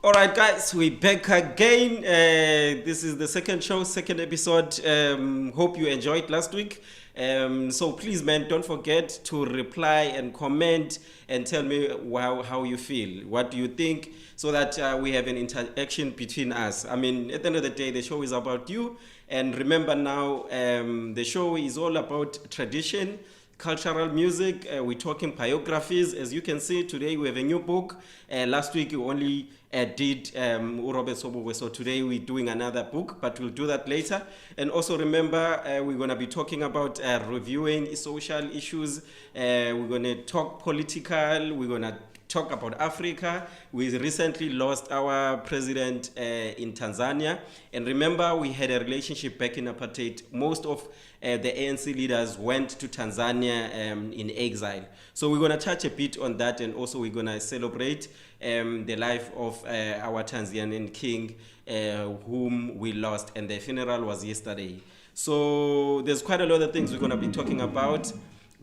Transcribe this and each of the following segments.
Alright guys, we're back again. This is the second show, second episode. Hope you enjoyed last week. So please man, don't forget to reply and comment and tell me how you feel. What do you think? So that we have an interaction between us. I mean, at the end of the day, the show is about you. And remember now, the show is all about tradition, cultural music. We're talking biographies. As you can see, today we have a new book. Last week we only did Urobe Sobogwe, so today we're doing another book, but we'll do that later. And also remember, we're going to be talking about reviewing social issues. We're going to talk political. We're going to talk about Africa. We recently lost our president in Tanzania. And remember, we had a relationship back in apartheid. Most of the ANC leaders went to Tanzania in exile. So we're going to touch a bit on that, and also we're going to celebrate the life of our Tanzanian king whom we lost, and the funeral was yesterday. So there's quite a lot of things we're going to be talking about,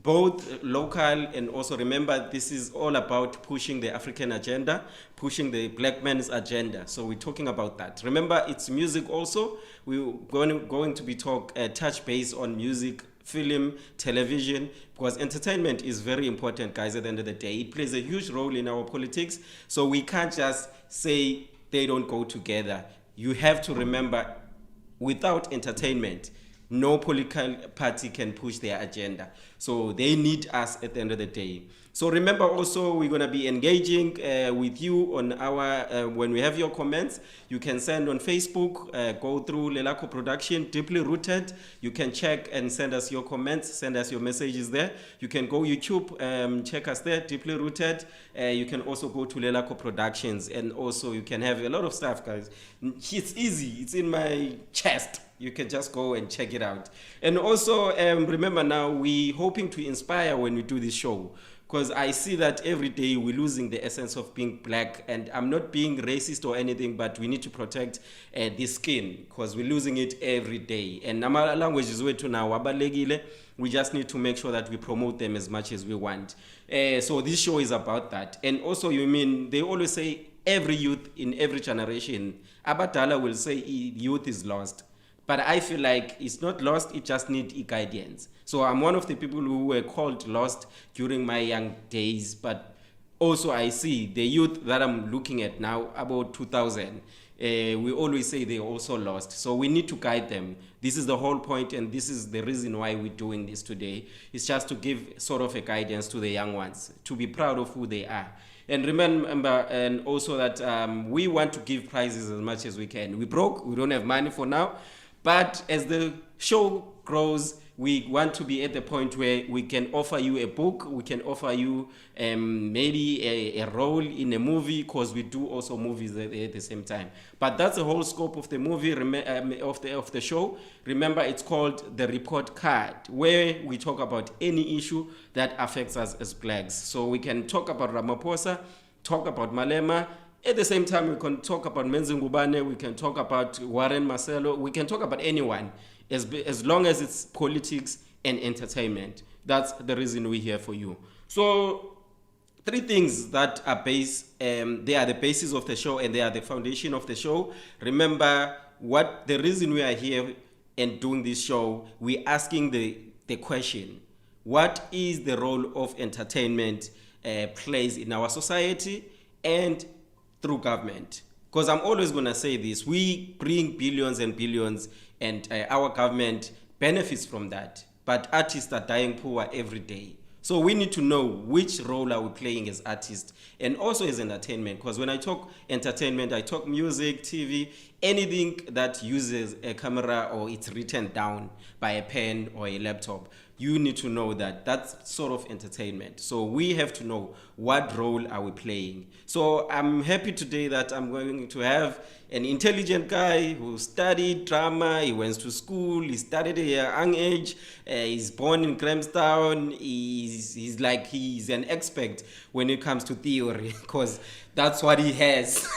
both local and also remember this is all about pushing the African agenda, pushing the black man's agenda. So we're talking about that. Remember, it's music also. We're going to be touch base on music, film, television, because entertainment is very important, guys, at the end of the day. It plays a huge role in our politics. So we can't just say they don't go together. You have to remember, without entertainment, no political party can push their agenda. So they need us at the end of the day. So remember also, we're going to be engaging with you on our, when we have your comments, you can send on Facebook, go through Lelako Production, Deeply Rooted. You can check and send us your comments, send us your messages there. You can go YouTube, check us there, Deeply Rooted. You can also go to Lelako Productions, and also you can have a lot of stuff, guys. It's easy, it's in my chest. You can just go and check it out. And also, remember now, we're hoping to inspire when we do this show. Because I see that every day we're losing the essence of being black. And I'm not being racist or anything, but we need to protect this skin, because we're losing it every day. And our languages way to now, we just need to make sure that we promote them as much as we want. So this show is about that. And also, they always say every youth in every generation, Abatala will say youth is lost. But I feel like it's not lost, it just needs guidance. So I'm one of the people who were called lost during my young days, but also I see the youth that I'm looking at now, about 2000, we always say they're also lost. So we need to guide them. This is the whole point, and this is the reason why we're doing this today. It's just to give sort of a guidance to the young ones, to be proud of who they are. And remember, and also that we want to give prizes as much as we can. We broke, we don't have money for now. But as the show grows, we want to be at the point where we can offer you a book, we can offer you maybe a role in a movie, because we do also movies at the same time. But that's the whole scope of the movie, of the show. Remember, it's called the Report card, where we talk about any issue that affects us as blacks. So we can talk about Ramaphosa, talk about Malema. At the same time, we can talk about Menzingubane, we can talk about Warren Marcelo, we can talk about anyone, as long as it's politics and entertainment. That's the reason we're here for you. So, three things that are they are the basis of the show, and they are the foundation of the show. Remember, the reason we are here and doing this show, we're asking the question, what is the role of entertainment plays in our society and through government? Because I'm always going to say this, we bring billions and billions, and our government benefits from that, but artists are dying poor every day. So we need to know which role are we playing as artists and also as entertainment. Because when I talk entertainment, I talk music, TV, anything that uses a camera or it's written down by a pen or a laptop. You need to know that that's sort of entertainment. So we have to know what role are we playing. So I'm happy today that I'm going to have an intelligent guy who studied drama. He went to school. He studied at a young age. He's born in Grahamstown. He's an expert when it comes to theory because that's what he has.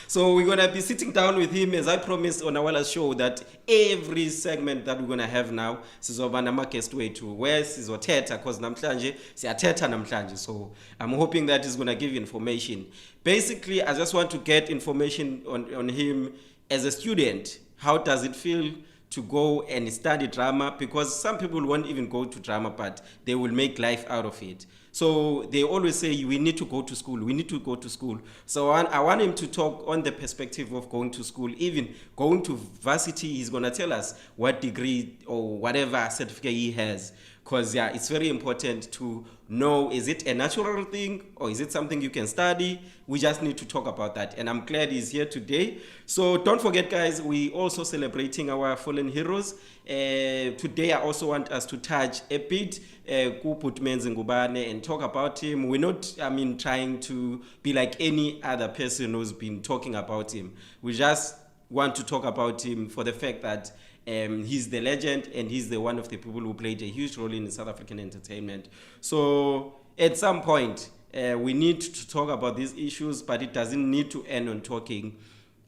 So we're gonna be sitting down with him, as I promised on our last show, that every segment that we're gonna have now sizoba nama-guest wethu where sizothetha because namhlanje siyathetha namhlanje. So I'm hoping that he's gonna give you information. Basically, I just want to get information on him as a student. How does it feel to go and study drama? Because some people won't even go to drama, but they will make life out of it. So they always say, we need to go to school. We need to go to school. So I want him to talk on the perspective of going to school. Even going to varsity, he's going to tell us what degree or whatever certificate he has. Because, yeah, it's very important to know, is it a natural thing or is it something you can study? We just need to talk about that. And I'm glad he's here today. So don't forget, guys, we also celebrating our fallen heroes. Today, I also want us to touch a bit and talk about him. We're not, trying to be like any other person who's been talking about him. We just want to talk about him for the fact that he's the legend and he's the one of the people who played a huge role in South African entertainment. So at some point, we need to talk about these issues, but it doesn't need to end on talking.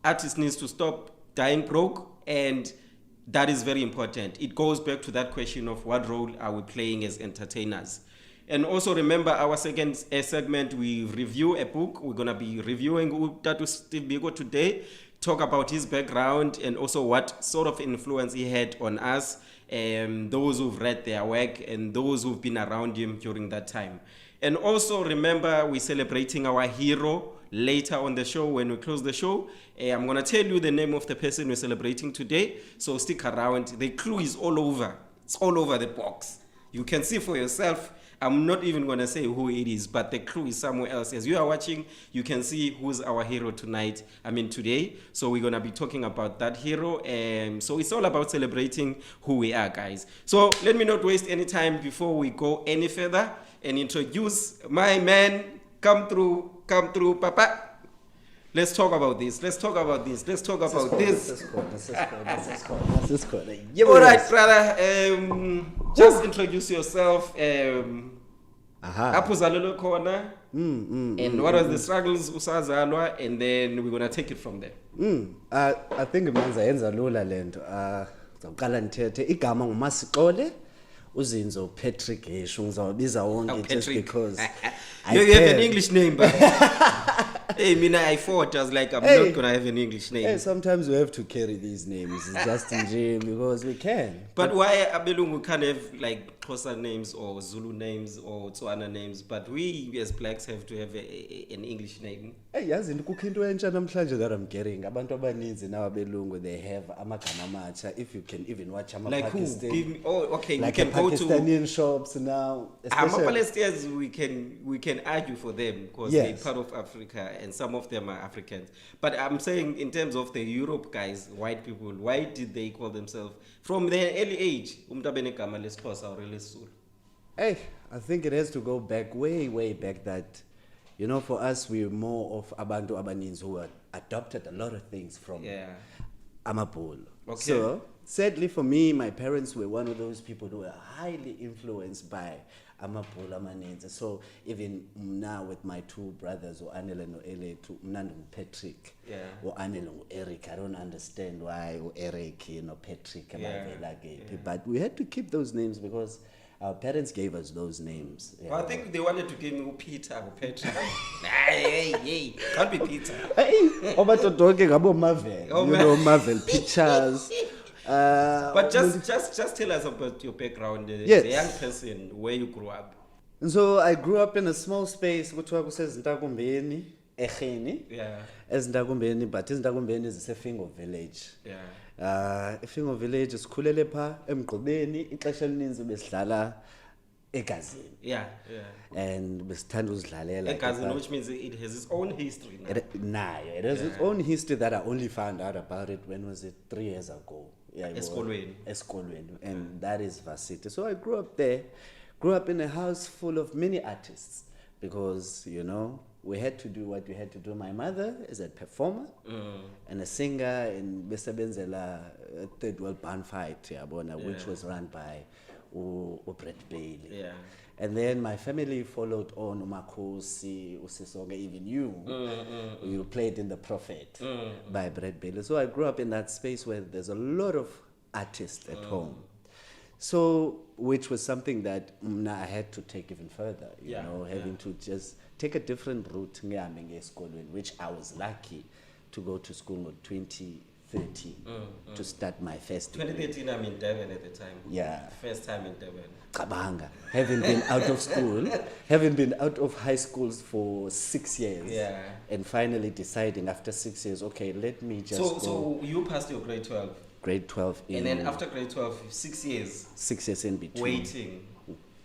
Artists need to stop dying broke, and that is very important. It goes back to that question of what role are we playing as entertainers. And also remember our second segment, we review a book. We're going to be reviewing Utatu Steve Biko today, talk about his background and also what sort of influence he had on us, those who've read their work and those who've been around him during that time. And also remember, we're celebrating our hero later on the show. When we close the show, I'm going to tell you the name of the person we're celebrating today, so stick around. The clue is all over. It's all over the box. You can see for yourself. I'm not even going to say who it is, but the clue is somewhere else. As you are watching, you can see who's our hero today. So we're going to be talking about that hero. So it's all about celebrating who we are, guys. So let me not waste any time before we go any further and introduce my man. Come through, Papa. Let's talk about this. Let's talk about this. All right, brother. Just introduce yourself. And what was the struggles usazalwa, and then we're gonna take it from there. I think manza yenza lula lento. Ngaqala ngithethe igama nguMasiqole uzinzo Patrick Eshu ngizawabiza wonke just because you have an English name, but hey, Mina, I thought I was like, I'm not gonna have an English name. Hey, sometimes we have to carry these names. It's just in gym because we can. But why Abelungu can't have like Xhosa names or Zulu names or Tswana names, but we as blacks have to have an English name? Hey, yazi kukho into entsha namhlanje that I'm getting. Abantu abaninzi now Abelungu, they have amagama amatsha. If you can even watch like Pakistan. Who? Give me, okay, like we can go to Pakistani shops now. Palestinians, we can argue for them because they're part of Africa and some of them are Africans. But I'm saying in terms of the Europe guys, white people, why did they call themselves from their early age? Hey, I think it has to go back way back that, you know, for us, we're more of Abantu Abanins who adopted a lot of things from Amapolo. Okay. So, sadly for me, my parents were one of those people who were highly influenced by Amapolo Amaninza. So, even now with my two brothers, or Anel and Ele, to Mnandum Patrick, or Anel and Eric, I don't understand why Eric, Patrick, but we had to keep those names because our parents gave us those names. Well, I think they wanted to give me Peter or Patrick. hey, can't be Peter. Hey, but talking about Marvel, Marvel Pictures. But just tell us about your background, the young person, where you grew up. And so I grew up in a small space, which says Ndakumbeni, Echeni. Yeah. As Ndakumbeni, but Ndakumbeni is a Fingo village. Yeah. Fingo village is Kulelepa, Mqobeni, ixesha elininzi besidlala egazini. Yeah. And besithanda uzidlalela egazini, which means it has its own history now. It has its own history that I only found out about it, when was it, 3 years ago. Eskolweni. And that is varsity. So I grew up there, grew up in a house full of many artists. because, you know, we had to do what we had to do. My mother is a performer and a singer in Besebenzela Third World Band Fight, which was run by Brett Bailey. Yeah. And then my family followed on Umakosi, Usisonga, even you. You played in The Prophet by Brett Bailey. So I grew up in that space where there's a lot of artists at home. So, which was something that I had to take even further, you know, having to just take a different route, which I was lucky to go to school in 2013 to start my first degree. 2013, I'm in Durban at the time. Yeah. First time in Durban. Kabanga. Having been out of school, having been out of high schools for 6 years. Yeah. And finally deciding after 6 years, okay, let me just go. So you passed your grade 12? Grade 12 in. And then after grade 12, 6 years? 6 years in between. Waiting.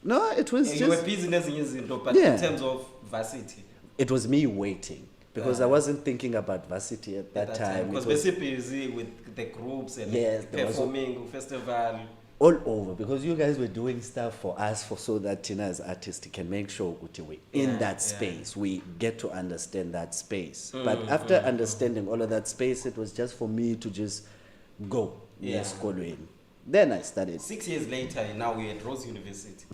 No, it was you just... were business in but in terms of varsity? It was me waiting. Because I wasn't thinking about varsity at that time. Because we're busy with the groups and performing, festival. All over, because you guys were doing stuff for us so that Tina as artists can make sure we in that space. We get to understand that space. But after understanding all of that space, it was just for me to just go. Then I started. 6 years later, now we're at Rhodes University.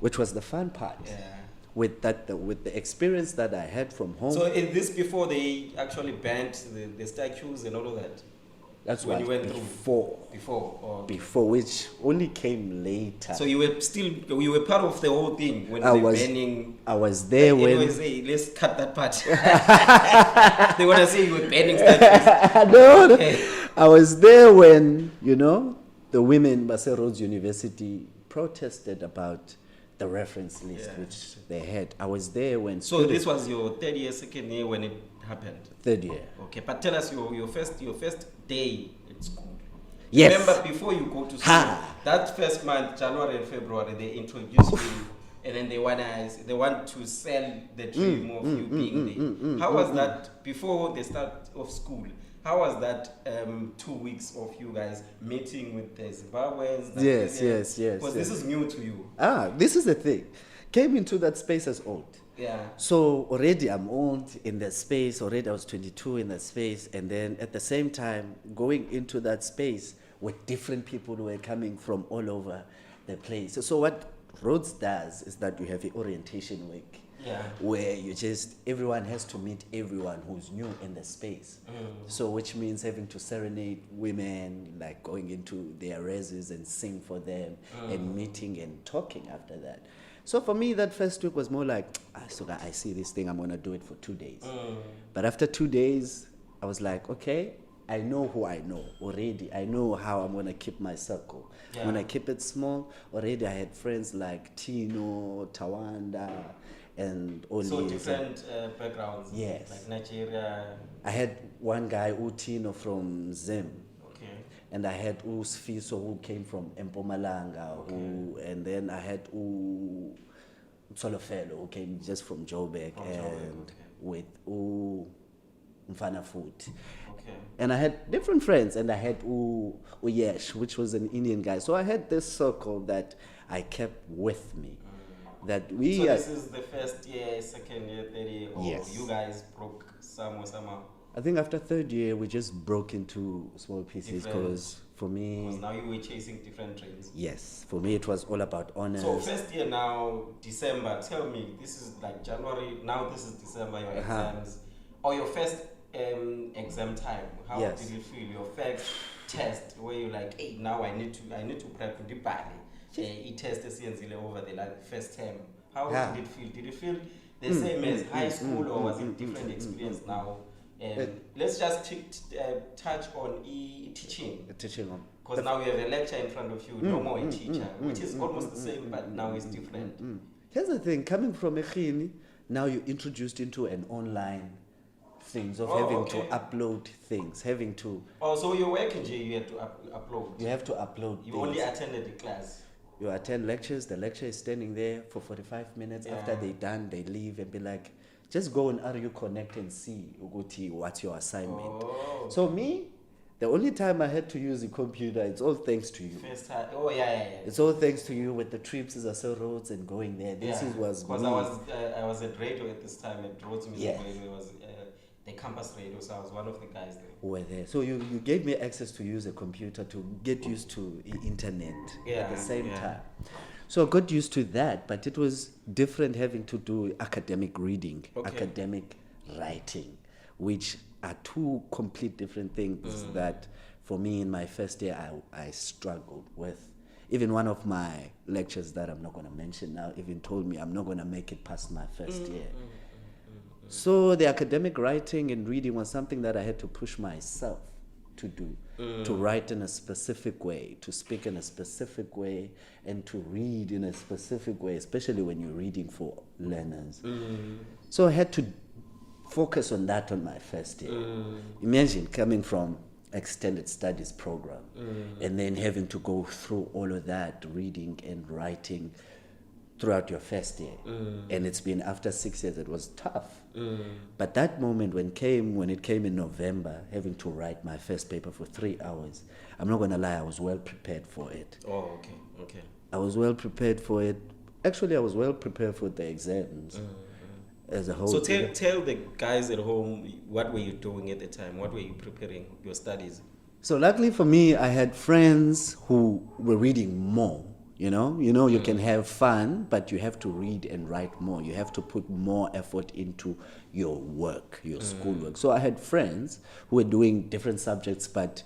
Which was the fun part. Yeah. With the experience that I had from home. So is this before they actually banned the statues and all of that? That's when what you went before. Before, which only came later. So you were part of the whole thing when they were banning. I was there when. Let's cut that part. They want to say you were banning statues. No, okay. I was there when, you know, the women at Rhodes University protested about the reference list which they had. I was there when. So this was your third year, second year when it happened. Third year. Okay, but tell us your first day at school. Yes. Remember, before you go to school, that first month, January and February, they introduce you, and then they want to sell the dream of you being there. How was that before the start of school? How was that 2 weeks of you guys meeting with the Zimbabweans? Yes. Because this is new to you. This is the thing. Came into that space as old. Yeah. So already I'm old in that space. Already I was 22 in that space. And then at the same time, going into that space with different people who were coming from all over the place. So what Rhodes does is that you have an orientation week. Yeah. Where everyone has to meet everyone who's new in the space. So which means having to serenade women, like going into their reses and sing for them and meeting and talking after that. So for me, that first week was more like, so I see this thing, I'm going to do it for 2 days. But after 2 days, I was like, okay, I know who I know already. I know how I'm going to keep my circle. Yeah. When I keep it small, already I had friends like Tino, Tawanda, and Oli. So different backgrounds. Yes. Like Nigeria. I had one guy, Utino from Zim. Okay. And I had Sfiso who came from Mpumalanga. And then I had Solofelo who came just from Joburg with Mfana Food. Okay. And I had different friends, and I had Uyesh, which was an Indian guy. So I had this circle that I kept with me. That so this is the first year, second year, third year, or you guys broke somehow? I think after third year, we just broke into small pieces because for me... Because now you were chasing different trains. Yes, for me it was all about honors. So first year now, December, tell me, this is like January, now this is December, your exams, or your first exam time. How did you feel? Your first test where you're like, hey, now I need to prep the body. Test over the first term. How did it feel? Did it feel the same as high school, or was it different experience now? Let's just touch on teaching. Because now you have a lecture in front of you, no more a teacher, which is almost the same, but now it's different. Here's the thing, coming from Ekhini, now you're introduced into an online things of having to upload things, having to... Oh, so you're working, you have to upload. You have to upload. You only attended the class. You attend lectures, the lecturer is standing there for 45 minutes. After they're done, they leave and be like, just go on RU Connect and see what's your assignment. So me, The only time I had to use a computer, it's all thanks to you. First time. Oh yeah. It's all thanks to you with the trips as I saw Rhodes and going there. Was because I was at radio at this time at Rhodes Music Radio. It was the campus radio, so I was one of the guys there. Who were there. So you gave me access to use a computer to get used to internet at the same time. So I got used to that, but it was different having to do academic reading, academic writing, which are two complete different things that for me in my first year I struggled with. Even one of my lectures that I'm not going to mention now even told me I'm not going to make it past my first year. So the academic writing and reading was something that I had to push myself to do, to write in a specific way, to speak in a specific way, and to read in a specific way, especially when you're reading for learners. So I had to focus on that on my first year. Imagine coming from extended studies program and then having to go through all of that reading and writing throughout your first year. And it's been after 6 years, it was tough. But that moment when it came in November, having to write my first paper for 3 hours, I'm not going to lie, I was well prepared for it. Oh, okay. I was well prepared for it. Actually, I was well prepared for the exams as a whole. So tell the guys at home, what were you doing at the time? What were you preparing your studies? So luckily for me, I had friends who were reading more. You can have fun, but you have to read and write more. You have to put more effort into your work, your schoolwork. So I had friends who were doing different subjects, but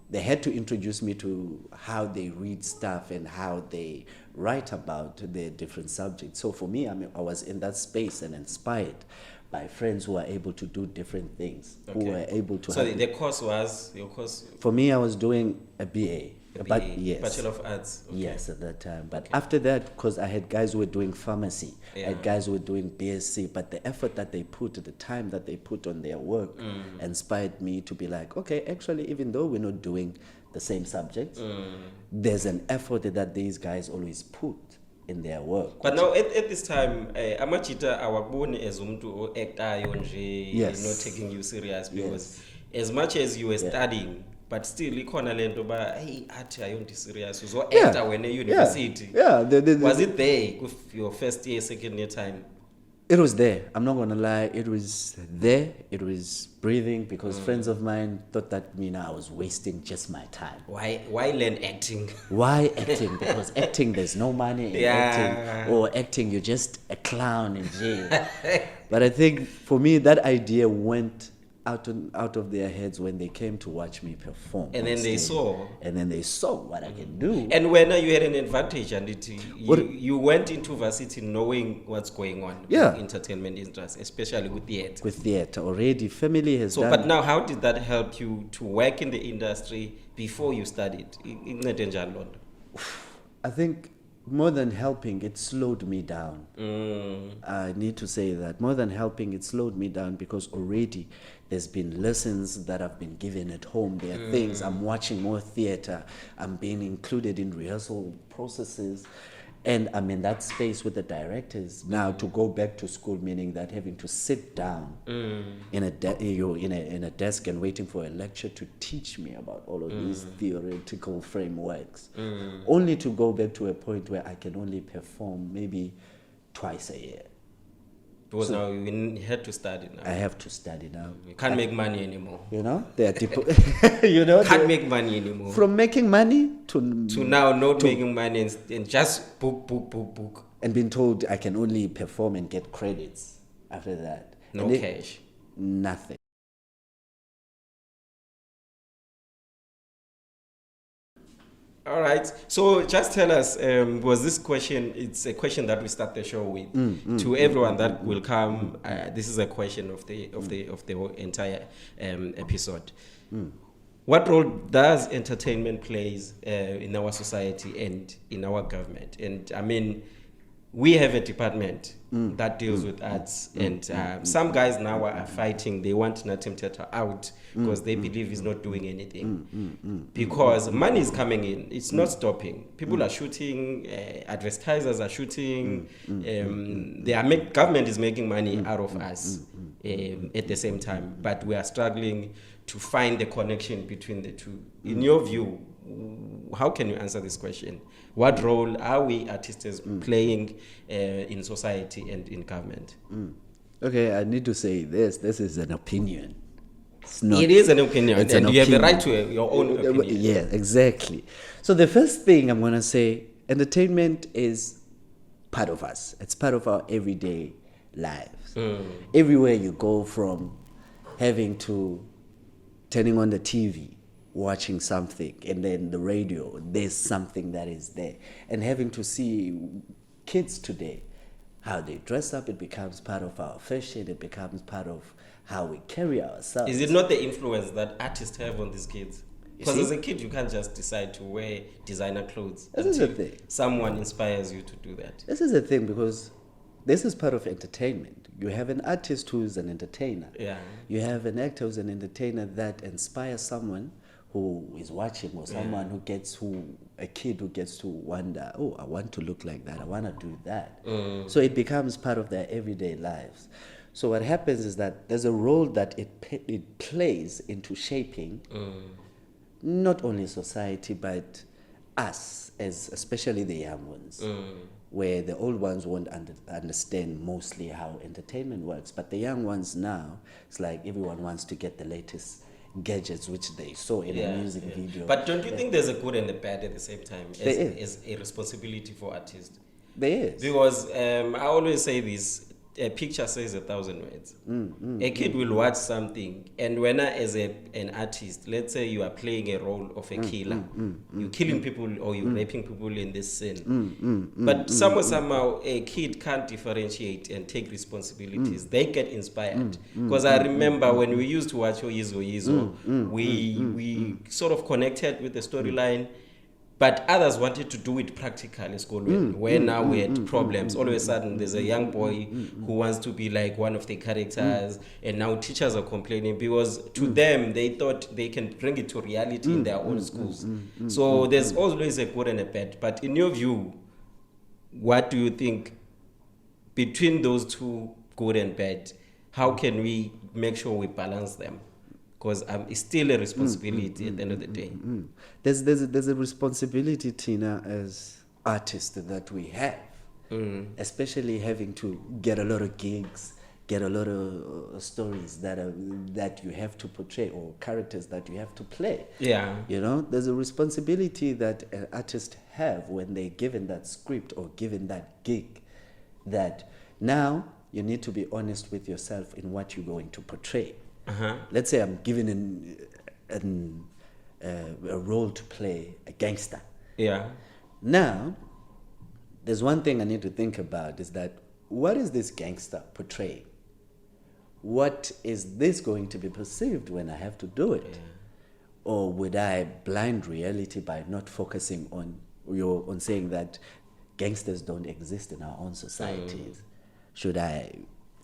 they had to introduce me to how they read stuff and how they write about their different subjects. So for me, I was in that space and inspired by friends who are able to do different things, who were able to. So the course was your course? For me, I was doing a BA. Yes. Bachelor of Arts. Yes, at that time. But after that, because I had guys who were doing pharmacy, I had guys who were doing BSc, but the effort that they put, the time that they put on their work inspired me to be like, okay, actually, even though we're not doing the same subjects, there's an effort that these guys always put in their work. But now at this time, amachita awaboni as umuntu actayo nje, not taking you serious, because as much as you were studying, but still ikhona lento ba hey athi ayonto serious uzo enter when a university. Was it there with your first year, second year time? It was there. I'm not gonna lie. It was there. It was breathing, because friends of mine thought that I was wasting just my time. Why learn acting? Why acting? Because acting, there's no money in acting. Or acting, you're just a clown in jail. But I think for me, that idea went out of their heads when they came to watch me perform. And then they saw. And then they saw what I can do. And when you had an advantage, and you went into varsity knowing what's going on in entertainment industry, especially with theatre. With theatre, already family has done. But now, how did that help you to work in the industry before you studied? I think more than helping, it slowed me down. I need to say that. More than helping, it slowed me down, because already there's been lessons that have been given at home. There are things, I'm watching more theater, I'm being included in rehearsal processes, and I'm in that space with the directors. Now to go back to school, meaning that having to sit down in a desk and waiting for a lecture to teach me about all of these theoretical frameworks, only to go back to a point where I can only perform maybe twice a year. Because now you had to study now. I have to study now. You can't make money anymore. There are people, can't make money anymore. From making money to now not making money and just book. And being told I can only perform and get credits after that. No cash. Nothing. All right. So just tell us, was this question, it's a question that we start the show with. To everyone that will come, this is a question of the whole entire episode. What role does entertainment plays in our society and in our government? And I mean, we have a department that deals with arts, and some guys now are fighting. They want Nathi Mthethwa out because they believe he's not doing anything. Because money is coming in. It's not stopping. People are shooting, advertisers are shooting. Government is making money out of us. at the same time, but we are struggling to find the connection between the two. In your view, how can you answer this question? What role are we artists playing in society and in government? Okay, I need to say this. This is an opinion. It is an opinion, and you have the right to your own opinion. Yeah, exactly. So the first thing I'm going to say, entertainment is part of us. It's part of our everyday lives. Everywhere you go, from having to turning on the TV, watching something, and then the radio, there's something that is there. And having to see kids today, how they dress up, it becomes part of our fashion, it becomes part of how we carry ourselves. Is it not the influence that artists have on these kids? Because as a kid, you can't just decide to wear designer clothes. This is the thing. Someone inspires you to do that. This is the thing, because this is part of entertainment. You have an artist who's an entertainer. Yeah. You have an actor who's an entertainer that inspires someone who is watching, or someone a kid who gets to wonder, oh, I want to look like that, I want to do that. So it becomes part of their everyday lives. So what happens is that there's a role that it plays into shaping not only society, but us, as especially the young ones, where the old ones won't understand mostly how entertainment works. But the young ones now, it's like everyone wants to get the latest gadgets which they saw in a music video. But don't you think there's a good and a bad at the same time as a responsibility for artists? There is. Because I always say this, a picture says 1,000 words. A kid will watch something, and when as an artist, let's say you are playing a role of a killer, you're killing people or you're raping people in this scene, but somehow a kid can't differentiate and take responsibilities. They get inspired. Because I remember when we used to watch Yizo, we sort of connected with the storyline. But others wanted to do it practically, where now we had problems. All of a sudden, there's a young boy who wants to be like one of the characters, and now teachers are complaining because to them, they thought they can bring it to reality in their own schools. So there's always a good and a bad. But in your view, what do you think between those two, good and bad, how can we make sure we balance them? Because it's still a responsibility at the end of the day. There's a responsibility, Tina, as artists that we have, especially having to get a lot of gigs, get a lot of stories that you have to portray, or characters that you have to play. Yeah. You know, there's a responsibility that artists have when they're given that script or given that gig, that now you need to be honest with yourself in what you're going to portray. Let's say I'm given a role to play a gangster. Yeah. Now, there's one thing I need to think about, is that what is this gangster portraying? What is this going to be perceived when I have to do it? Yeah. Or would I blind reality by not focusing on saying that gangsters don't exist in our own societies? Should I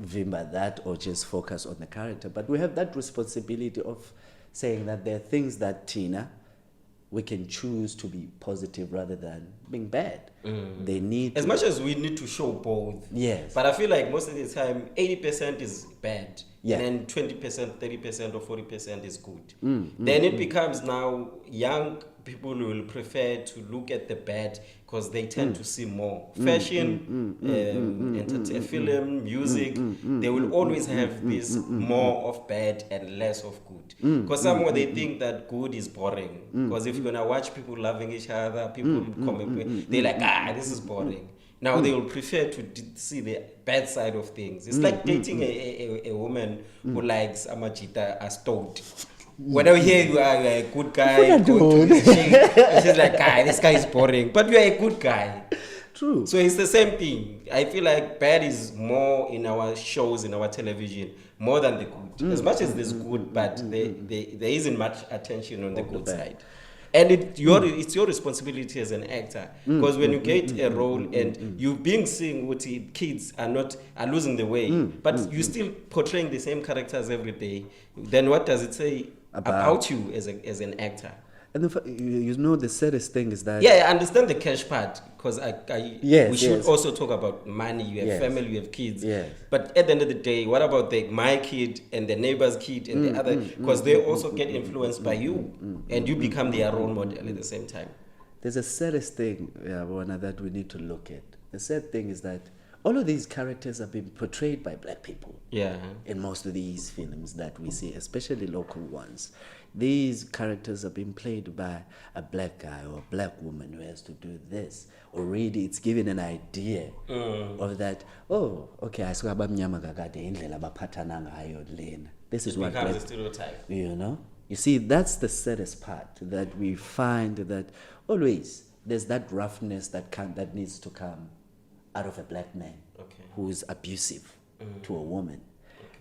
vimba that, or just focus on the character? But we have that responsibility of saying that there are things that, Tina, we can choose to be positive rather than being bad. They need as much as we need to show both. Yes. But I feel like most of the time 80% is bad. Yeah. And then 20%, 30% or 40% is good. Then it becomes now young people will prefer to look at the bad because they tend to see more. Fashion, film, music, they will always have this more of bad and less of good. Because somehow they think that good is boring. Because if you're going to watch people loving each other, people comment, they're like, this is boring. Now they will prefer to see the bad side of things. It's like dating a woman who likes Amajita as stoned. Whenever you hear you are a good guy, she's like, this guy is boring. But you are a good guy. True. So it's the same thing. I feel like bad is more in our shows, in our television, more than the good. As much as there's good, but there isn't much attention on the good side. And it's your responsibility as an actor, because when you get a role and you're being seen with kids are losing the way, but you're still portraying the same characters every day, then what does it say about you as an actor? And you know, the saddest thing is that... Yeah, I understand the cash part, because we should also talk about money. You have family, you have kids. Yes. But at the end of the day, what about my kid and the neighbor's kid and the other? Because they also get influenced by you, and you become their role model at the same time. There's a saddest thing, Bona, that we need to look at. The sad thing is that all of these characters have been portrayed by black people. Yeah. In most of these films that we see, especially local ones. These characters are being played by a black guy or a black woman who has to do this. Already it's given an idea of that, oh, okay, I saw abamnyama kakade indlela baphathana ngayo lena. This is what becomes a stereotype. You know? You see, that's the saddest part, that we find that always there's that roughness that needs to come out of a black man who is abusive to a woman.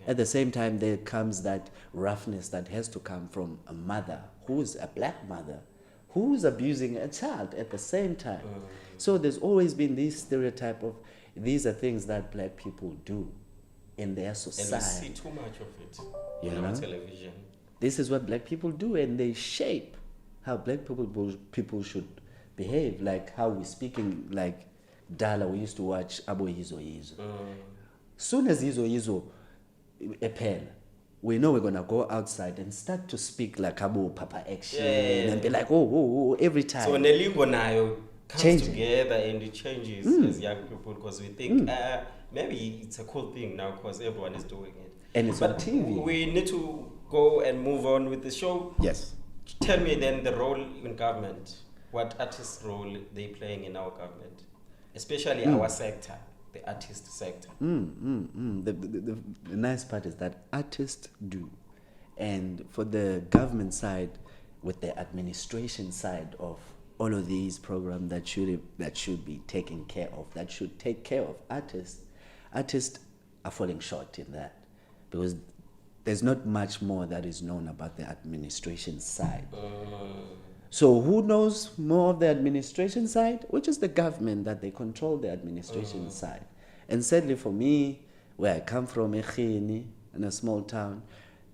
At the same time, there comes that roughness that has to come from a mother who's a black mother who's abusing a child at the same time. So there's always been this stereotype of these are things that black people do in their society. And we see too much of it on television. This is what black people do, and they shape how black people should behave, like how we're speaking, like Dala, we used to watch Abo Yizo Yizo. Soon as Yizo Yizo appear, we know we're gonna go outside and start to speak like Abo Papa Action and be like, oh, every time. So Nelingo Nayo comes together and it changes as young people, because we think maybe it's a cool thing now because everyone is doing it. And it's on TV. We need to go and move on with the show. Yes. Tell me then the role in government. What artist role they playing in our government, especially our sector, the artist sector. The nice part is that artists do, and for the government side, with the administration side of all of these programs that should be taken care of, that should take care of artists are falling short in that, because there's not much more that is known about the administration side. So who knows more of the administration side? Which is the government, that they control the administration side. And sadly for me, where I come from, Ekhini, in a small town,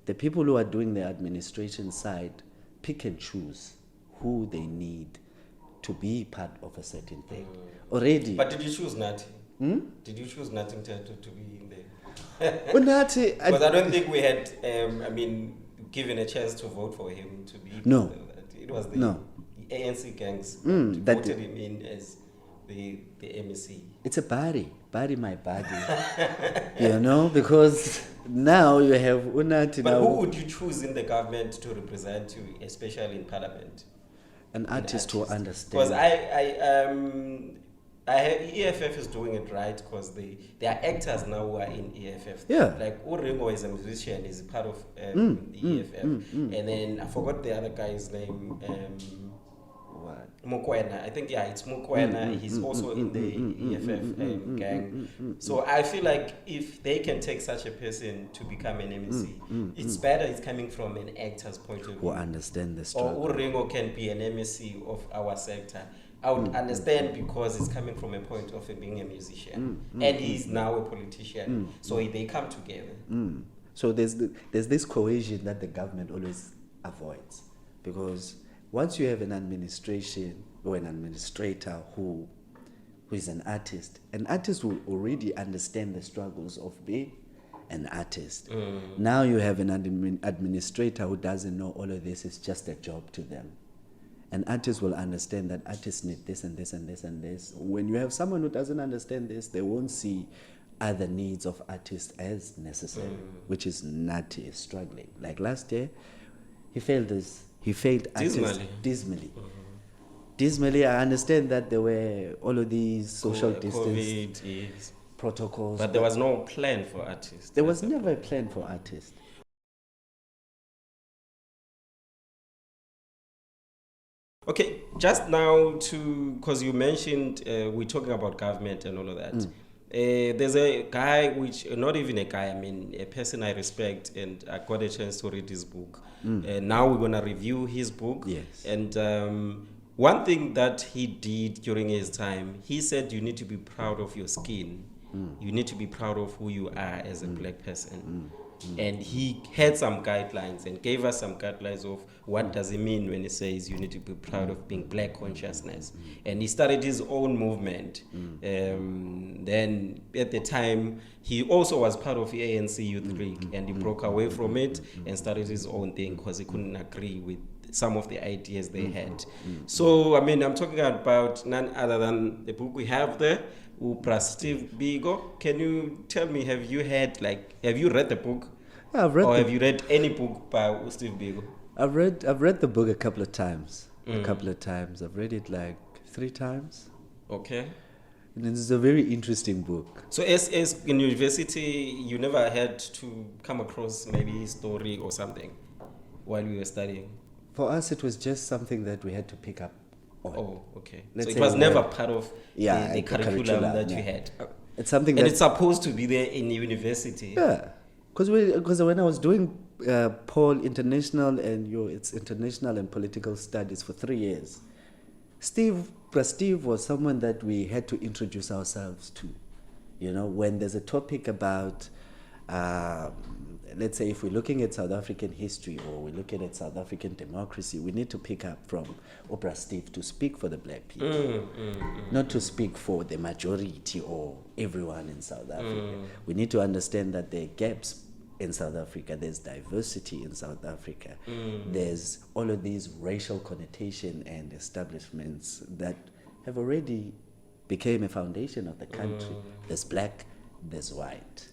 the people who are doing the administration side pick and choose who they need to be part of a certain thing. Already. But did you choose Nathi? Did you choose Nathi to be in there? Well, Nathi, because I don't think we had, given a chance to vote for him to be. No. It was the ANC gangs that voted him in as the MEC. It's a body my body. You know, because now you have Unati. But who would you choose in the government to represent you, especially in parliament? An artist who understands. Because EFF is doing it right, because there are actors now who are in EFF. Yeah. Like Uringo is a musician, is part of the EFF. And then I forgot the other guy's name. Mokwena. I think it's Mokwena. He's also in the EFF gang. So I feel like if they can take such a person to become an MEC, it's better it's coming from an actor's point of view. Who understand the struggle. Or Uringo can be an MEC of our sector. I would understand, because it's coming from a point of being a musician, and he's now a politician. So they come together. So there's this cohesion that the government always avoids, because once you have an administration or an administrator who is an artist will already understand the struggles of being an artist. Now you have an administrator who doesn't know all of this is just a job to them. And artists will understand that artists need this and this and this and this. When you have someone who doesn't understand this, they won't see other needs of artists as necessary, which is Nathi is struggling. Like last year, he failed artists dismally. Dismally, I understand that there were all of these social distance protocols. But there was no plan for artists. There was never a plan for artists. Okay, just now because you mentioned we're talking about government and all of that. There's a guy, not even a guy, a person I respect, and I got a chance to read his book. Now we're going to review his book. Yes. And one thing that he did during his time, he said you need to be proud of your skin. You need to be proud of who you are as a black person. And he had some guidelines and gave us some guidelines of what does it mean when he says you need to be proud of being black consciousness. And he started his own movement. Then at the time, he also was part of the ANC Youth League, and he broke away from it and started his own thing because he couldn't agree with some of the ideas they had. So, I mean, I'm talking about none other than the book we have there, Steve Biko. Can you tell me, have you read the book? Yeah, I've read. Or have you read any book by Steve Biko? I've read the book a couple of times. I've read it like 3 times. Okay. And it's a very interesting book. So as in university, you never had to come across maybe a story or something while we were studying? For us, it was just something that we had to pick up on. Oh, okay. Let's so it say was never part of the curriculum that yeah. you had. It's something and that it's supposed to be there in university. Yeah, because when I was doing Paul International and it's International and Political Studies for 3 years, Steve was someone that we had to introduce ourselves to. You know, when there's a topic about, let's say if we're looking at South African history or we're looking at South African democracy, we need to pick up from Steve to speak for the black people, not to speak for the majority or everyone in South Africa. We need to understand that there are gaps in South Africa, there's diversity in South Africa, there's all of these racial connotation and establishments that have already became a foundation of the country. There's black, there's white.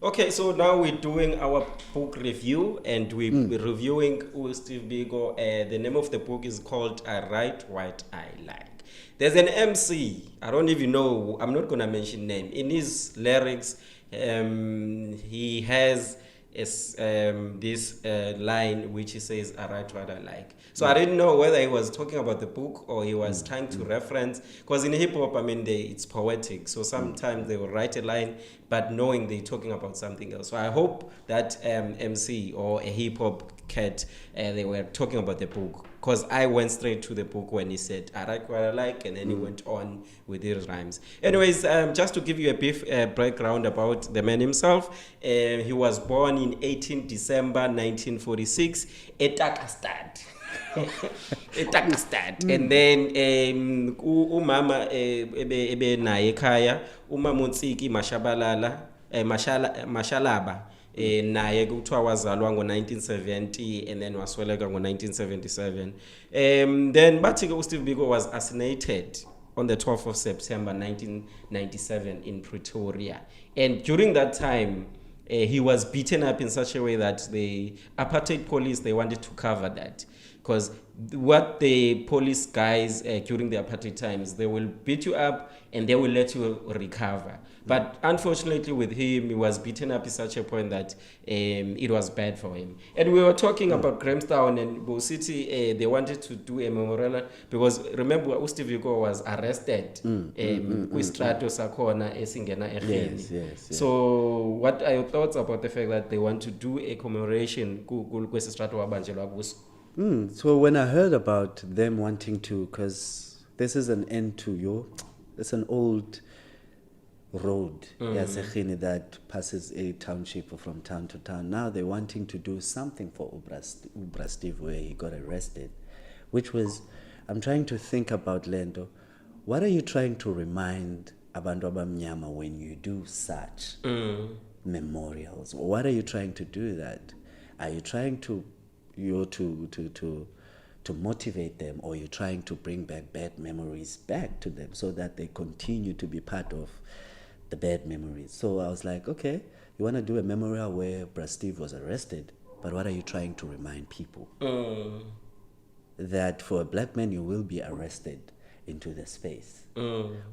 Okay, so now we're doing our book review and we're reviewing Steve Biko. The name of the book is called I Write What I Like. There's an MC, I don't even know, I'm not going to mention name. In his lyrics, he has this line which he says, I write what I like. So I didn't know whether he was talking about the book or he was trying to reference, because in hip hop, I mean, it's poetic. So sometimes they will write a line, but knowing they're talking about something else. So I hope that MC or a hip hop cat, they were talking about the book. Because I went straight to the book when he said, I write what I like, and then he went on with his rhymes. Anyways, just to give you a brief background about the man himself, he was born in 18 December 1946 at Takastad. And then umama ebe naye ekhaya, umama uNtsiki Mashalaba. Naye kuthiwa wazalwa ngo-1970 and then wasweleka ngo-1977. Then bathi uSteve Biko was assassinated on the 12th of September 1997 in Pretoria. And during that time, he was beaten up in such a way that the apartheid police, they wanted to cover that. Because what the police guys during the apartheid times, they will beat you up and they will let you recover. But unfortunately with him, he was beaten up in such a point that it was bad for him. And we were talking about Grahamstown and Bo City. They wanted to do a memorial because remember, Steve Biko was arrested kwistrato sakhona esingena eGhini. Yes. So what are your thoughts about the fact that they want to do a commemoration kwesi strato wabanjelwa kuso? So when I heard about them wanting to, because this is an end to it's an old road that passes a township from town to town. Now they're wanting to do something for Ubra Steve where he got arrested, which was, I'm trying to think about Lendo. What are you trying to remind abantu abamnyama when you do such memorials? What are you trying to do that? Are you trying to motivate them, or you're trying to bring back bad memories back to them so that they continue to be part of the bad memories? So I was like, okay, you want to do a memorial where Steve was arrested, but what are you trying to remind people? That for a black man you will be arrested into the space.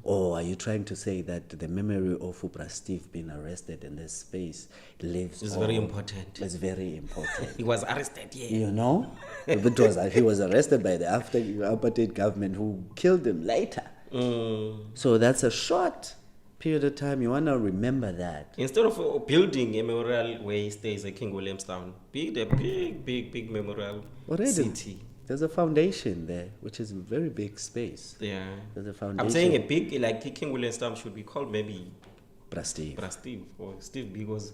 Or are you trying to say that the memory of Steve being arrested in this space lives It's very important. It's very important. He was arrested, yeah. You know? He was arrested by the apartheid government who killed him later. So that's a short period of time. You want to remember that. Instead of building a memorial where he stays at King Williamstown, build a big memorial city. There's a foundation there, which is a very big space. Yeah. There's a foundation. I'm saying a big, like King Williamstown should be called maybe Steve. Steve or Steve Biko's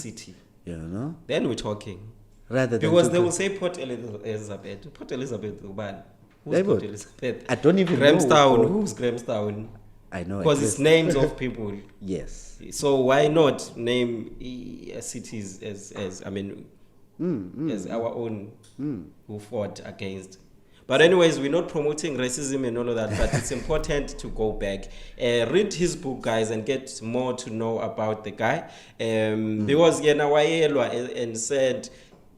city. You know? Then we're talking. Rather than because they will say Port Elizabeth. Port Elizabeth, who's Port Elizabeth? I don't even Grahamstown. know. Who's Grahamstown? I know. Because it's names of people. Yes. So why not name cities as as our own who fought against? But anyways, we're not promoting racism and all of that, but it's important to go back. Read his book, guys, and get more to know about the guy. Because and said,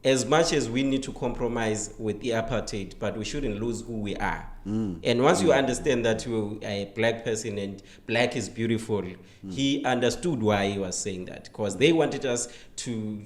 as much as we need to compromise with the apartheid, but we shouldn't lose who we are. And once you understand that you're a black person and black is beautiful, he understood why he was saying that. Because they wanted us to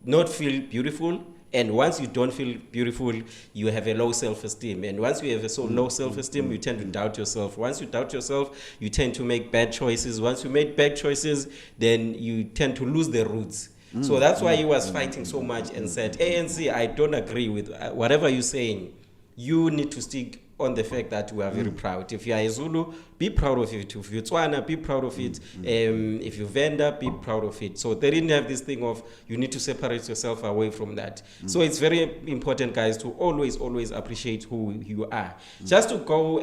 not feel beautiful. And once you don't feel beautiful, you have a low self-esteem. And once you have a low self-esteem, you tend to doubt yourself. Once you doubt yourself, you tend to make bad choices. Once you make bad choices, then you tend to lose the roots. So that's why he was fighting so much and said, ANC, I don't agree with whatever you're saying. You need to stick on the fact that we are very proud. If you are a Zulu, be proud of it. If you're Tswana, be proud of it. If you're Venda, be proud of it. So they didn't have this thing of you need to separate yourself away from that. So it's very important, guys, to always appreciate who you are. Just to go,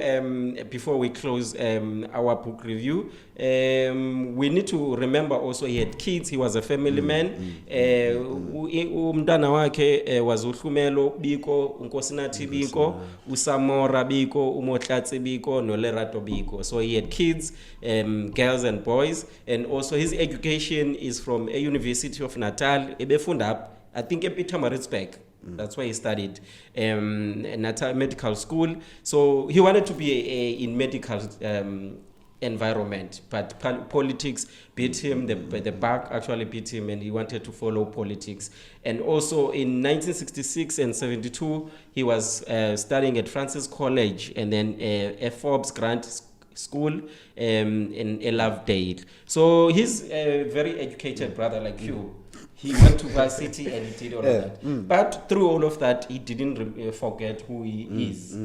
before we close our book review, we need to remember also he had kids. He was a family man. Umntana wakhe was uHlumelo Biko, uNkosinathi Biko, uSamora Biko, uMohlatse Biko, noLerato Biko. So he had kids, girls and boys, and also his education is from a University of Natal, Ebefundap, I think Pietermaritzburg. That's where he studied Natal Medical School. So he wanted to be in medical environment, but politics beat him. The back actually beat him, and he wanted to follow politics. And also in 1966 and 72, he was studying at Francis College, and then a Forbes Grant School in Lovedale. So he's a very educated brother like you. He went to varsity and he did all of that. But through all of that, he didn't forget who he is.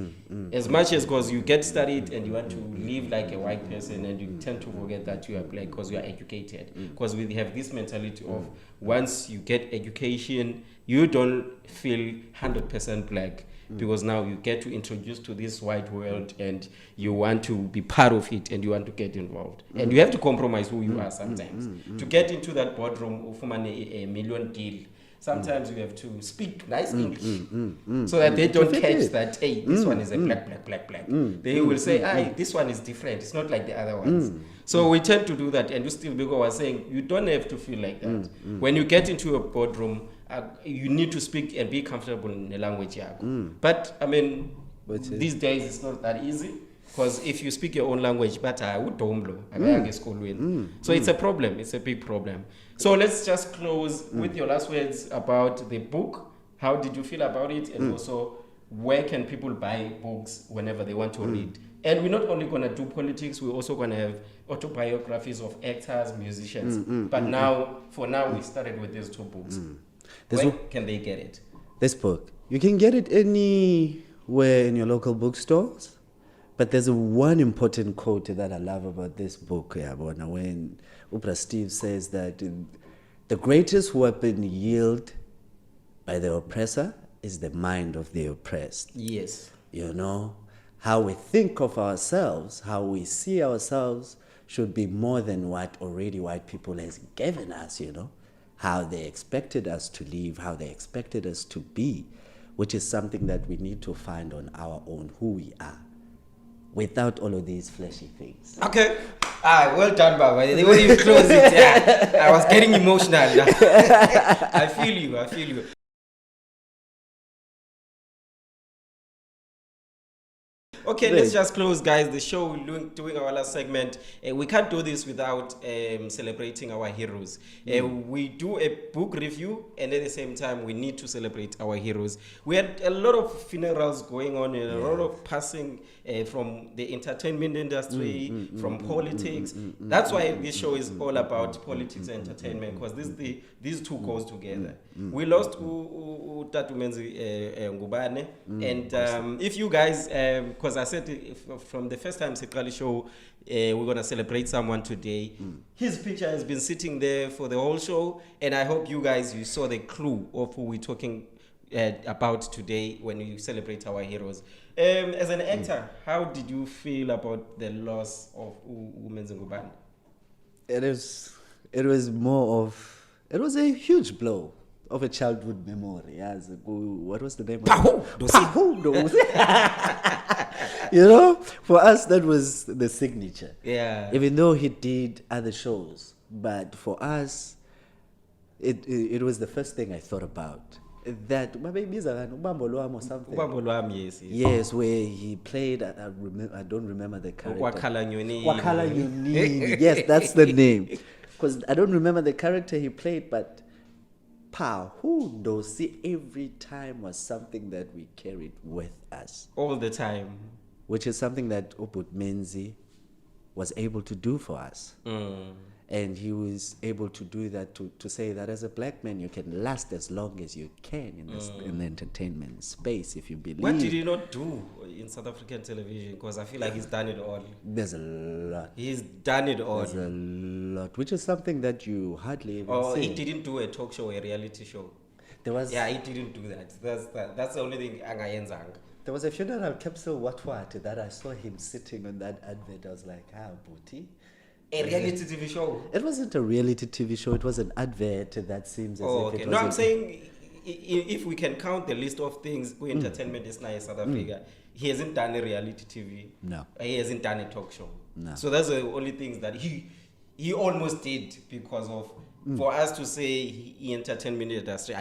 As much as because you get studied and you want to live like a white person, and you tend to forget that you are black because you are educated. Because we have this mentality of once you get education, you don't feel 100% black. Because now you get to introduce to this white world and you want to be part of it and you want to get involved. And you have to compromise who you are sometimes. To get into that boardroom of a million deal, sometimes you have to speak nice English so that they don't catch that, hey, this one is a black. They will say, hey, this one is different. It's not like the other ones. So we tend to do that. And Steve Biko was saying, you don't have to feel like that. When you get into a boardroom, you need to speak and be comfortable in the language. But I mean, these days it's not that easy, because if you speak your own language, but I would so it's a problem. It's a big problem. So let's just close with your last words about the book. How did you feel about it? And also, where can people buy books whenever they want to read? And we're not only going to do politics, we're also going to have autobiographies of actors, musicians. But now, for now, we started with these two books. Where can they get it? This book, you can get it anywhere in your local bookstores. But there's one important quote that I love about this book, when Steve says that the greatest weapon wielded by the oppressor is the mind of the oppressed. Yes. You know, how we think of ourselves, how we see ourselves should be more than what already white people has given us, how they expected us to live, how they expected us to be, which is something that we need to find on our own, who we are, without all of these flashy things. Okay. Well done, Baba. They won't even close it. Yeah. I was getting emotional. I feel you. Okay, let's just close, guys. The show, we're doing our last segment. We can't do this without celebrating our heroes. We do a book review, and at the same time, we need to celebrate our heroes. We had a lot of funerals going on, and a lot of passing from the entertainment industry, from politics. That's why this show is all about politics and entertainment, because these two goes together. We lost Tatu Menzi Ngubane, and if you guys, because because I said from the first time Sikali show, we're gonna celebrate someone today. His picture has been sitting there for the whole show, and I hope you saw the clue of who we're talking about today when we celebrate our heroes. As an actor, how did you feel about the loss of Women's Ngubane? It was a huge blow of a childhood memory. As what was the name? You know, for us that was the signature. Yeah. Even though he did other shows, but for us, it was the first thing I thought about. That Ubambo Lwam or something. Ubambo Lwam, yes. Yes, where he played. I don't remember the character. Wakhala Nyoni. Yes, that's the name. Because I don't remember the character he played, but who knows? See, every time was something that we carried with us. All the time. Which is something that Ubud Menzi was able to do for us. And he was able to do that to say that as a black man, you can last as long as you can in the entertainment space if you believe. What did he not do in South African television? Because I feel like he's done it all. There's a lot. He's done it all. There's a lot, which is something that you hardly even see. He didn't do a talk show, a reality show. Yeah, he didn't do that. That's the only thing angayenzanga. There was a funeral capsule what that I saw him sitting on that advert. I was like, booty. A reality TV show? It wasn't a reality TV show. It was an advert that seems as if it was... No, I'm saying if we can count the list of things who entertainment is now in South Africa, he hasn't done a reality TV. No. He hasn't done a talk show. No. So that's the only things that he almost did because of... For us to say he entertainment industry,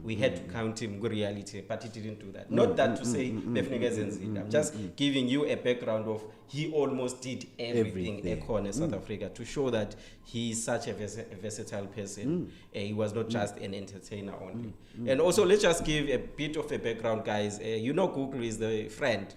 we had to count him with reality, but he didn't do that. Not that to say I'm just giving you a background of he almost did everything in South Africa to show that he is such a versatile person. He was not just an entertainer only. And also, let's just give a bit of a background, guys. Google is the friend.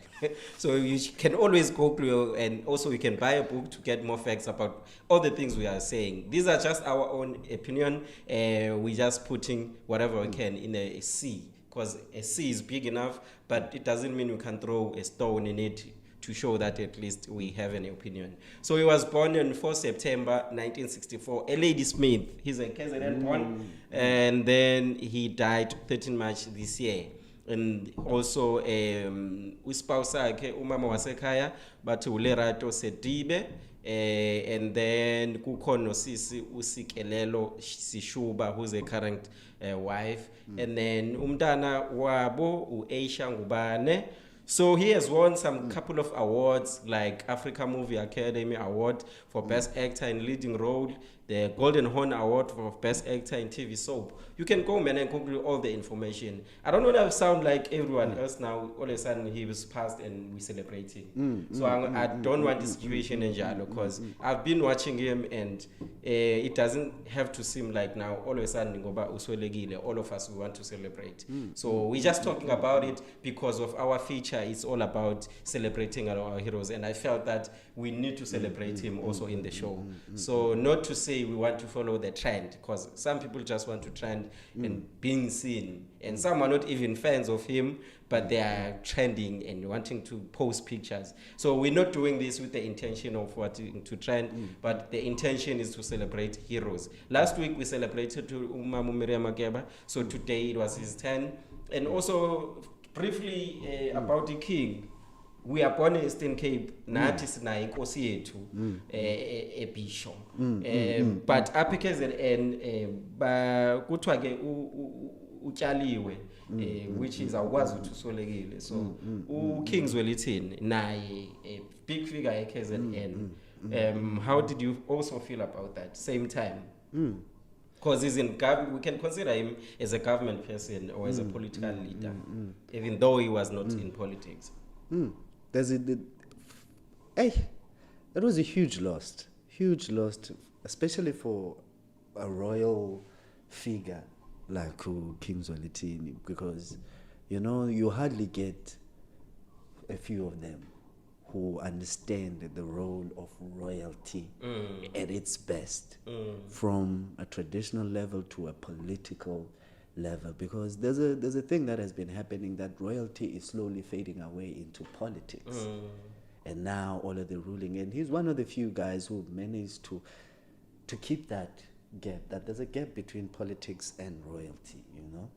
So you can always Google, and also you can buy a book to get more facts about all the things we are saying. These are just our own opinion. We're just putting whatever we can in a sea, because a sea is big enough, but it doesn't mean we can throw a stone in it to show that at least we have an opinion. So he was born on 4 September 1964, a Lady Smith. He's a KZN born, and then he died 13 March this year. And also uspouse wakhe umama wasekhaya bathi uLerato Sedibe, and then kukhona nosisi uSikelelo Sishuba, who's a current wife, and then umntana wabo uAisha Ngubane. So he has won some couple of awards, like Africa Movie Academy Award for Best Actor in Leading Role, the Golden Horn Award for Best Actor in TV Soap. You can go, man, and Google all the information. I don't want to sound like everyone else now. All of a sudden, he was passed and we're celebrating. So I don't want this situation in Jalo, because I've been watching him, and it doesn't have to seem like now all of a sudden all of us we want to celebrate. So we're just talking about it because of our feature. It's all about celebrating our heroes, and I felt that we need to celebrate him also in the show. So not to say we want to follow the trend, because some people just want to trend and being seen, and some are not even fans of him, but they are trending and wanting to post pictures. So we're not doing this with the intention of wanting to trend, but the intention is to celebrate heroes. Last week we celebrated Umamu Miriam Makeba, so today it was his turn. And also briefly about the king. We are born in Eastern Cape. Nathi sinayo inkosi yethu ebisho. But apha KZN kuthiwa ke utyaliwe, which is awukwazi ukuthi usolekile. So uKings welithini naye a big figure KZN. How did you also feel about that same time? Because he's in we can consider him as a government person or as a political leader, even though he was not in politics. It was a huge loss, especially for a royal figure like King Zwelithini, because you hardly get a few of them who understand the role of royalty at its best, from a traditional level to a political level, because there's a thing that has been happening, that royalty is slowly fading away into politics. And now all of the ruling, and he's one of the few guys who managed to keep that gap, that there's a gap between politics and royalty, you know.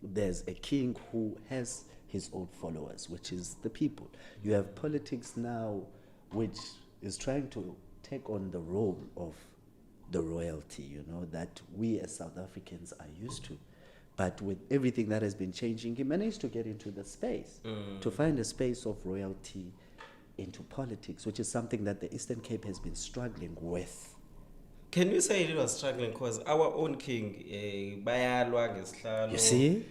There's a king who has his own followers, which is the people. You have politics now which is trying to take on the role of the royalty, you know, that we as South Africans are used to. But with everything that has been changing, he managed to get into the space, to find a space of royalty into politics, which is something that the Eastern Cape has been struggling with. Can you say it was struggling? Because our own king, you see?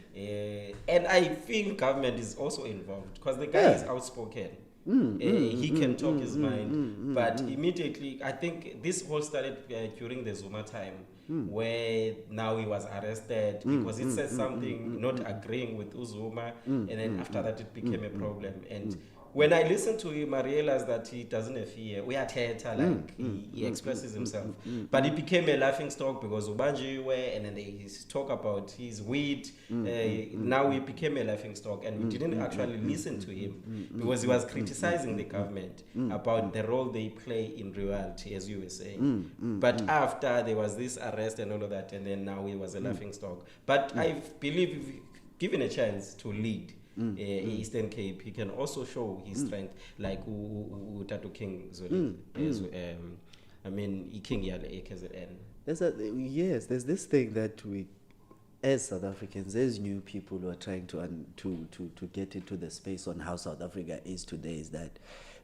And I feel government is also involved, because the guy is outspoken. He can talk his mind, but immediately, I think this all started during the Zuma time, where now he was arrested because he said something not agreeing with Uzuma, and then after that it became a problem. And when I listen to him, I realize that he doesn't have fear. We are theater, like he expresses himself. But it became a laughing stock because Ubanjiwe, and then they talk about his weed. Now he became a laughing stock, and we didn't actually listen to him because he was criticizing the government about the role they play in royalty, as you were saying. But after there was this arrest and all of that, and then now he was a laughing stock. But I believe if given a chance to lead Eastern Cape, he can also show his strength, like Utatu King Zoli. I mean, King Yale KZN. There's this thing that we, as South Africans, as new people who are trying to get into the space on how South Africa is today, is that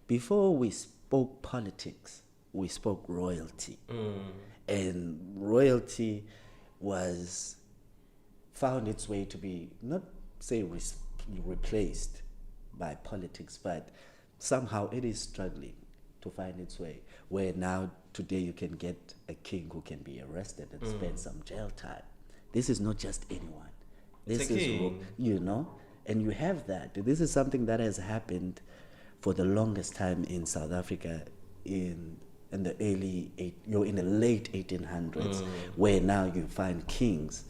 before we spoke politics, we spoke royalty. And royalty found its way to be, not say replaced by politics, but somehow it is struggling to find its way, where now today you can get a king who can be arrested and spend some jail time. This is not just anyone. This is, you know, and you have that. This is something that has happened for the longest time in South Africa in the late 1800s, where now you find kings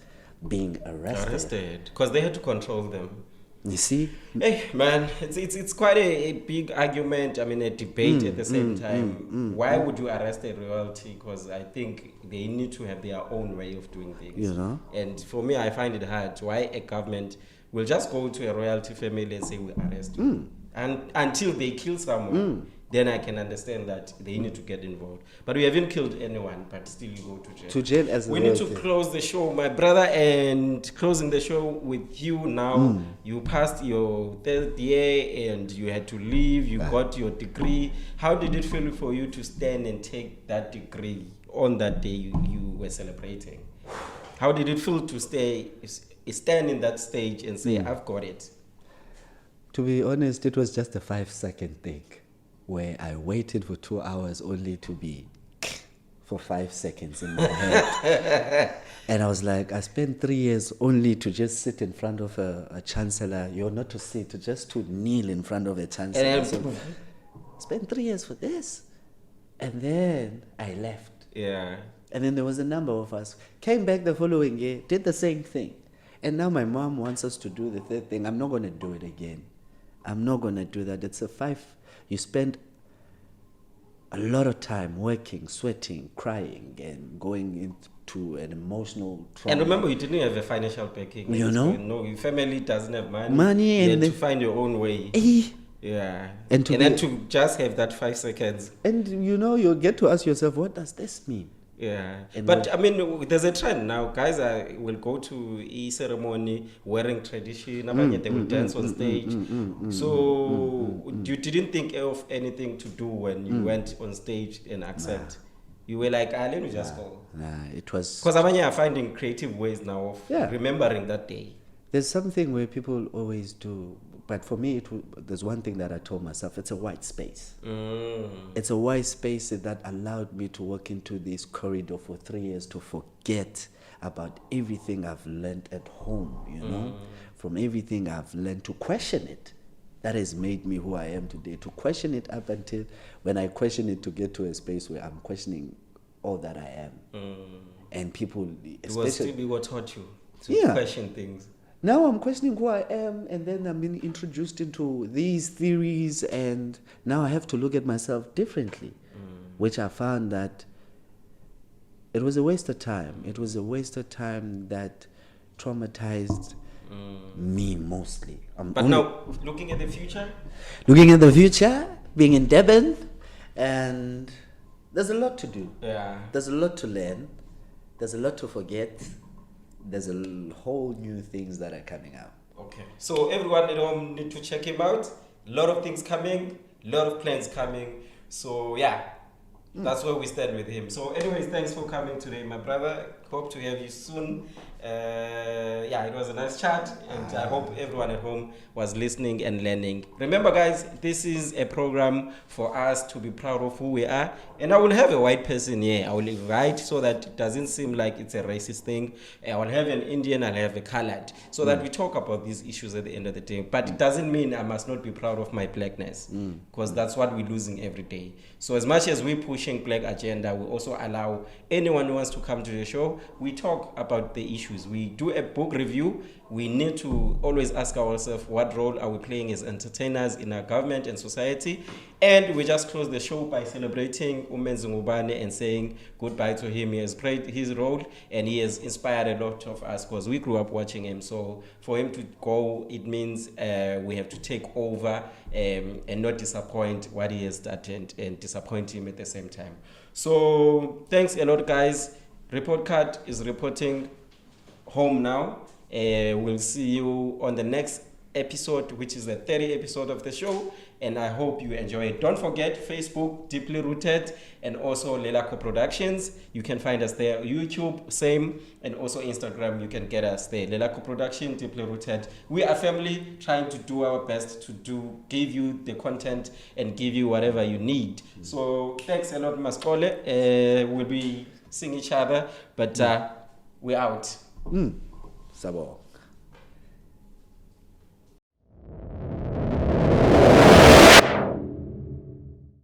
being arrested because they had to control them. You see? Hey, man, it's quite a big argument. I mean, a debate at the same time. Why would you arrest a royalty? Because I think they need to have their own way of doing things. You know? And for me, I find it hard. Why a government will just go to a royalty family and say, we arrest you. And until they kill someone, then I can understand that they need to get involved. But we haven't killed anyone, but still you go to jail. To jail as we need to close the show, my brother, and closing the show with you now. You passed your third year and you had to leave. You got your degree. How did it feel for you to stand and take that degree on that day you were celebrating? How did it feel to stand in that stage and say, I've got it? To be honest, it was just a 5-second thing, where I waited for 2 hours only to be for 5 seconds in my head. And I was like, I spent 3 years only to just sit in front of a chancellor. You're not to sit, just to kneel in front of a chancellor. So, spent 3 years for this. And then I left. Yeah. And then there was a number of us, came back the following year, did the same thing. And now my mom wants us to do the third thing. I'm not going to do it again. I'm not going to do that. It's you spend a lot of time working, sweating, crying, and going into an emotional trauma. And remember, you didn't have a financial backing. You know? No, your family doesn't have money. You had to find your own way. Yeah. And then to just have that 5 seconds. And you know, you get to ask yourself, what does this mean? Yeah, but I mean, there's a trend now. Guys will go to ceremony wearing tradition. They will dance on stage. So you didn't think of anything to do when you went on stage and accept. You were like, let me just go. It was because Abanye are finding creative ways now of remembering that day. There's something where people always do. But for me, there's one thing that I told myself, it's a white space. It's a white space that allowed me to walk into this corridor for 3 years to forget about everything I've learned at home, you know, from everything I've learned, to question it. That has made me who I am today, to question it up until when I question it, to get to a space where I'm questioning all that I am. And people, especially what taught you. to question things. Now I'm questioning who I am, and then I'm being introduced into these theories, and now I have to look at myself differently, which I found that it was a waste of time. It was a waste of time that traumatized me mostly. But now, looking at the future? Looking at the future, being in Durban, and there's a lot to do. Yeah. There's a lot to learn. There's a lot to forget. There's a whole new things that are coming out. Okay. So everyone at home need to check him out. A lot of things coming, a lot of plans coming. So yeah, that's where we stand with him. So anyways, thanks for coming today, my brother. Hope to have you soon. Yeah, it was a nice chat, and I hope everyone at home was listening and learning. Remember, guys, this is a program for us to be proud of who we are, and I will have a white person here. I will invite so that it doesn't seem like it's a racist thing. I will have an Indian, I'll have a colored, so that we talk about these issues at the end of the day. But it doesn't mean I must not be proud of my blackness, because that's what we're losing every day. So as much as we're pushing black agenda, we also allow anyone who wants to come to the show. We talk about the issues. We do a book review. We need to always ask ourselves, what role are we playing as entertainers in our government and society? And we just close the show by celebrating Umenzi Ngubane and saying goodbye to him. He has played his role and he has inspired a lot of us because we grew up watching him. So for him to go, it means we have to take over and not disappoint what he has started and disappoint him at the same time. So thanks a lot, guys. Report Card is reporting home now. We'll see you on the next episode, which is the 30th episode of the show, and I hope you enjoy it. Don't forget Facebook, Deeply Rooted, and also Lelako Productions. You can find us there. YouTube, same, and also Instagram, you can get us there. Lelako Production, Deeply Rooted. We are family trying to do our best to give you the content and give you whatever you need. So thanks a lot, Maskole. We'll be seeing each other, but we're out. Sabo.